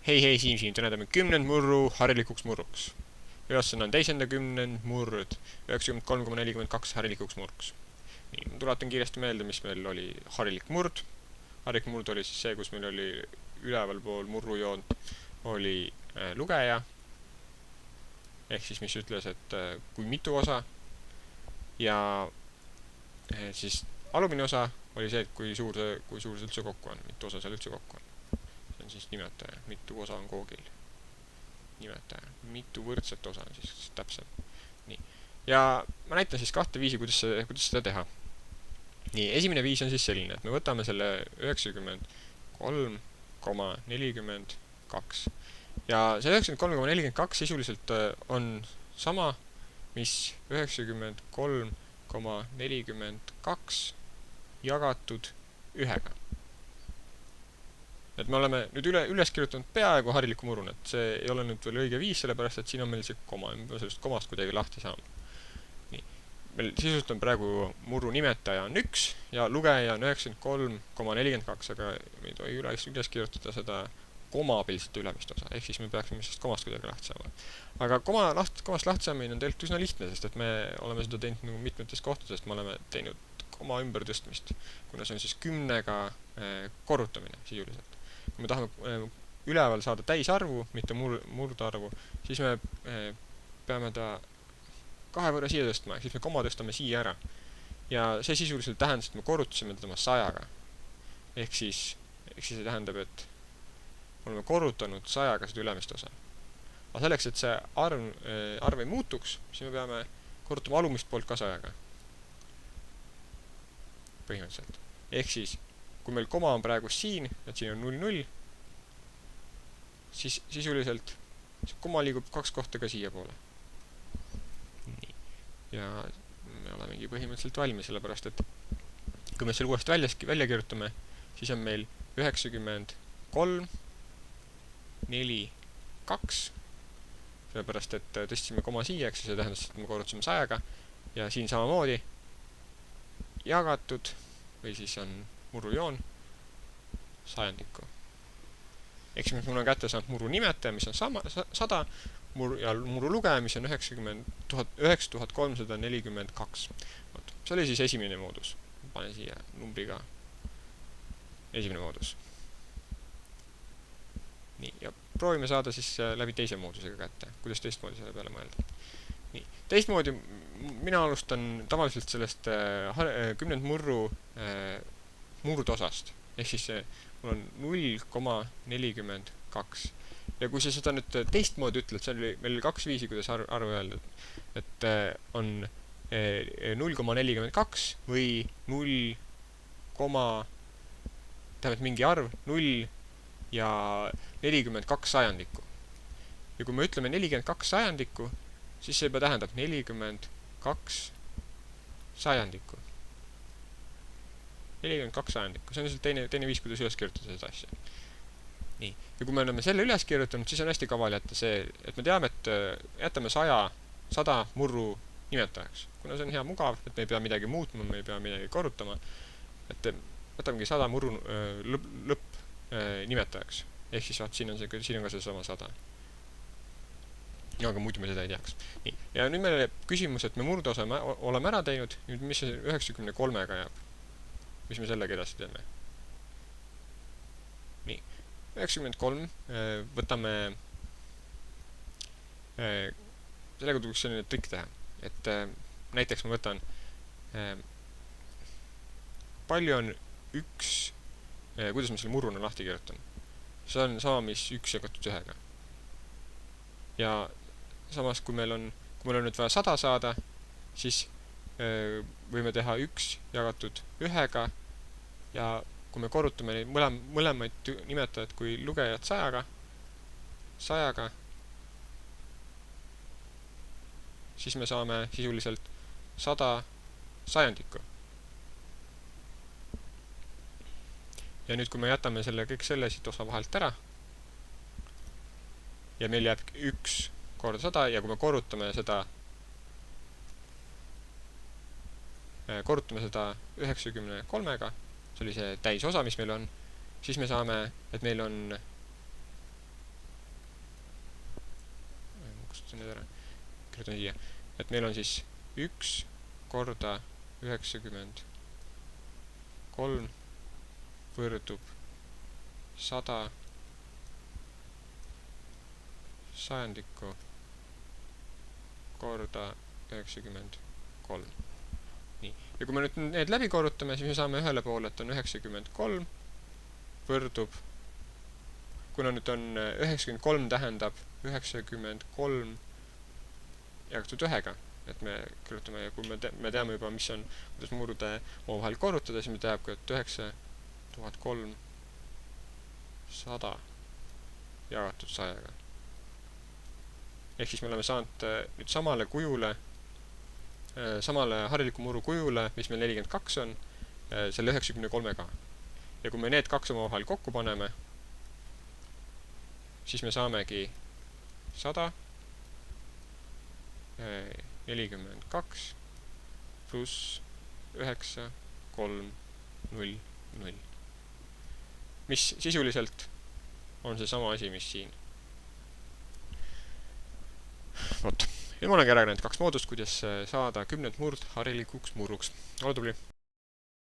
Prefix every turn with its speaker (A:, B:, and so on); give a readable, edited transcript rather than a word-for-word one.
A: hei Siim, täna teeme 10 murru harilikuks murruks. Ülesanne on teisenda 10 murd 93,42 harilikuks murruks. Nii, ma tuletan kiiresti meelde, mis meil oli harilik murd. Harilik murd oli siis see, kus meil oli üleval pool murrujoont oli lugeja. Ehk siis mis ütles, et kui mitu osa. Ja siis alumine osa oli see, et kui suur see üldse kokku on, mitu osa seal üldse kokku on. See on siis nimetaja, mitu osa on koogil. Nimetaja, mitu võrdset osa on siis täpselt. Nii. Ja ma näitan siis kahte viisi, kuidas seda teha. Nii, esimene viis on siis selline, et me võtame selle 93,42. Ja see 93,42 sisuliselt on sama, mis 93,42 jagatud 1-ga. Et me oleme nüüd üles kirjutanud peaaegu hariliku murrun, et see ei ole nüüd veel õige viis, sellepärast et siin on meil see koma, me peame sellest komast kuidagi lahti saama. Nii. Meil sisuliselt on praegu murru nimetaja on 1 ja lugeja on 93,42, aga me ei tohi üles kirjutada seda komapilsete ülemist osa, ehk siis me peaksime sellest komast kuidagi lahti saama. Aga komast lahti saamine on tegelikult üsna lihtne, sest et me oleme seda teinud nagu mitmetes kohtades, me oleme teinud koma ümbertõstmist, kuna see on siis 10-ga korrutamine sisuliselt. Kui me tahame üleval saada täisarvu, mitte murdarvu, siis me peame ta 2 võrra siia tõstma, siis me koma tõstame siia ära. Ja see sisuliselt tähendas, et me korrutasime teda 100-ga. Ehk siis see tähendab, et me oleme korrutanud 100-ga seda ülemist osa. Aga selleks, et see arv ei muutuks, siis me peame korrutama alumist poolt ka 100-ga. Põhimõtteliselt. Ehk siis, kui meil koma on praegu siin, et siin on 0,0, siis sisuliselt see koma liigub 2 kohta ka siia poole. Nii. Ja me olemegi põhimõtteliselt valmis, sellepärast et kui me selle uuesti välja kirjutame, siis on meil 93,42, sellepärast et tõstsime koma siia, eks see tähendas, et me korrutasime 100-ga ja siin samamoodi jagatud või siis on murrujoon sajandikku. Ehk siis mul on kätte saanud murru nimetaja, mis on 100 ja murru lugeja, mis on 9342. See oli siis esimene moodus. Panen siia numbriga esimene moodus. Nii, ja proovime saada siis läbi teise moodusega kätte. Kuidas teistmoodi selle peale mõelda? Nii, teistmoodi mina alustan tavaliselt sellest 10 murdosast. Ehk siis mul on 0,42. Ja kui sa seda nüüd teistmoodi ütled, see oli meil 2 viisi, kuidas arvu öelda, et on 0,42 või 0, tähendab mingi arv 0 ja 42 sajandikku. Ja kui me ütleme 42 sajandikku, siis see juba tähendab 42 sajandikku. 42 sajandikku, see on lihtsalt teine viis, kuidas üles kirjutada seda asja. Nii, ja kui me oleme selle üles kirjutanud, siis on hästi kaval jätta see, et me teame, et jätame 100 murru nimetajaks. Kuna see on hea mugav, et me ei pea midagi muutma, me ei pea midagi korrutama, et võtamegi 100 murru lõpp nimetajaks. Ehk siis vaat, siin on ka see sama 100. Ja, aga muidu me seda ei teaks. Nii, ja nüüd meile küsimus, et me murdosa oleme ära teinud, nüüd mis 93-ga jääb? Mis me sellega edasi teeme? Nii, 93 võtame, sellega tuleks selline trikk teha, et näiteks ma võtan, palju on üks, kuidas ma selle murruna lahti kirjutan? See on sama, mis 1 jagatud 1-ga. Ja samas, kui meil on nüüd vaja 100 saada, siis võime teha 1 jagatud 1-ga ja kui me korrutame neid mõlemaid nimetajad kui lugejad 100-ga, siis me saame sisuliselt 100 sajandikku. Ja nüüd, kui me jätame kõik selle siit osa vahelt ära ja meil jääb 1 korda 100 ja kui me korrutame seda 93-ga, see oli see täisosa, mis meil on, siis me saame, et meil on kustutan need ära, kirjutan siia, et meil on siis 1 korda 93 võrdub 100 sajandikku korda 93. Nii. Ja kui me nüüd need läbi korrutame, siis me saame ühele poole, et on 93 võrdub, kuna nüüd on 93 tähendab 93 jagatud 1-ga, et me kirjutame ja kui me teame juba, mis on, kuidas murude omavahel korrutada, siis me teab ka, et 9300 jagatud 100-ga. Ehk siis me oleme saanud nüüd samale kujule, samale hariliku muru kujule, mis meil 42 on, selle 93-ga. Ja kui me need kaks omavahel kokku paneme, siis me saamegi 100, 42 pluss 9, 3, 0, 0. Mis sisuliselt on see sama asi, mis siin. Vot. Ja ma olengi ära näinud 2 moodust, kuidas saada 10 murd harilikuks muruks. Ole tubli!